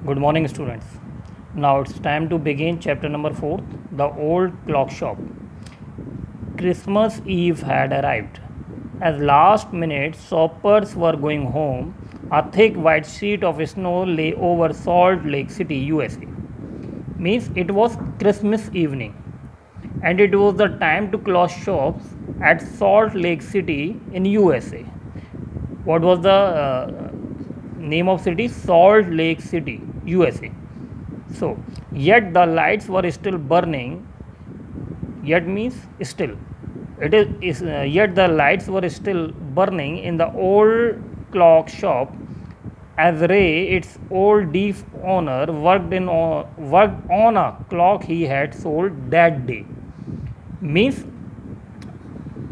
Good morning, students. Now it's time to begin chapter number 4, The Old Clock Shop. Christmas Eve had arrived. As last minute shoppers were going home, a thick white sheet of snow lay over Salt Lake City, USA. Means it was Christmas evening, and it was the time to close shops at Salt Lake City in USA. What was the name of city? Salt Lake City, USA. So yet the lights were still burning. Yet means still. Yet the lights were still burning in the old clock shop, as Ray, its old deaf owner, worked on a clock he had sold that day. Means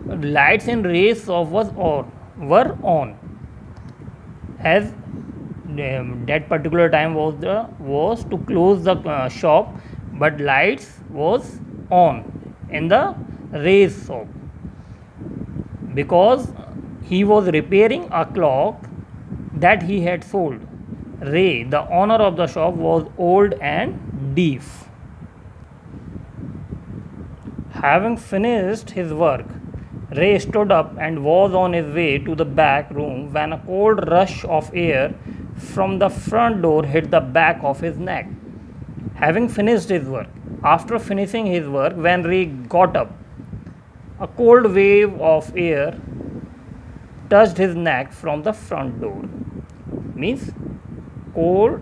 lights in Ray's shop were on, as that particular time was to close the shop, but lights was on in the Ray's shop because he was repairing a clock that he had sold. Ray, the owner of the shop, was old and deaf. Having finished his work, Ray stood up and was on his way to the back room when a cold rush of air from the front door hit the back of his neck. Having finished his work, after finishing his work, when Ray got up, a cold wave of air touched his neck from the front door. Means cold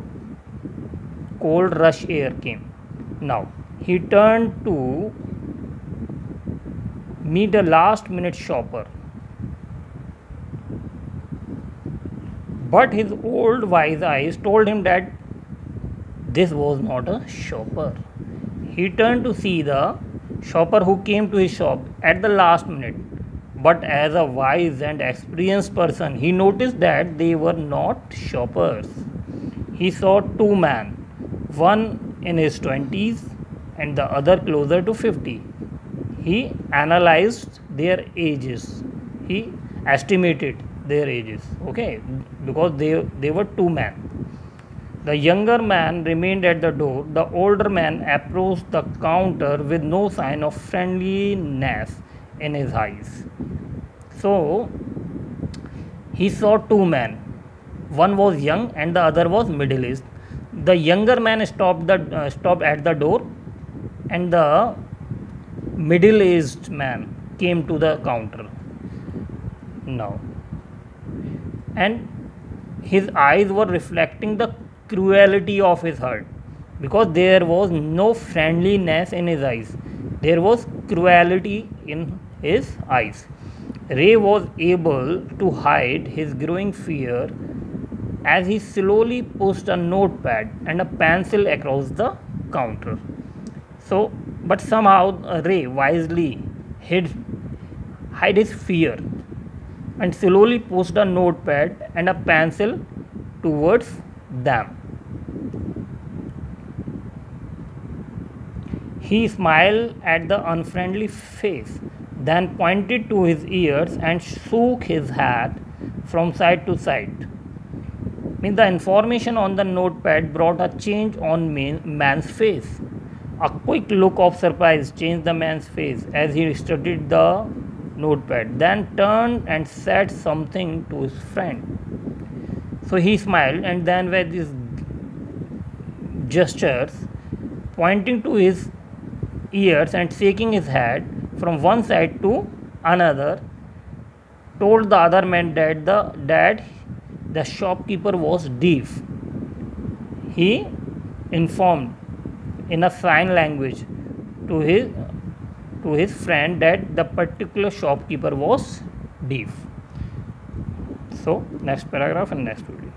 rush air came. Now he turned to meet a last minute shopper, but his old wise eyes told him that this was not a shopper. He turned to see the shopper who came to his shop at the last minute, but as a wise and experienced person, he noticed that they were not shoppers. He saw two men, one in his 20s and the other closer to 50. He analyzed their ages. He estimated their ages, okay, because they were two men. The younger man remained at the door. The older man approached the counter with no sign of friendliness in his eyes. So he saw two men. One was young and the other was middle-aged. The younger man stopped at the door, and the middle-aged man came to the counter now, and his eyes were reflecting the cruelty of his heart, because there was no friendliness in his eyes, there was cruelty in his eyes. Ray was able to hide his growing fear as he slowly pushed a notepad and a pencil across the counter. So, but somehow Ray wisely hid his fear and slowly pushed a notepad and a pencil towards them. He smiled at the unfriendly face, then pointed to his ears and shook his head from side to side. Means the information on the notepad brought a change on man's face. A quick look of surprise changed the man's face as he studied the notepad, then turned and said something to his friend. So he smiled, and then with his gestures, pointing to his ears and shaking his head from one side to another, told the other man that the shopkeeper was deaf. He informed in a sign language to his friend that the particular shopkeeper was deaf. So next paragraph and next video.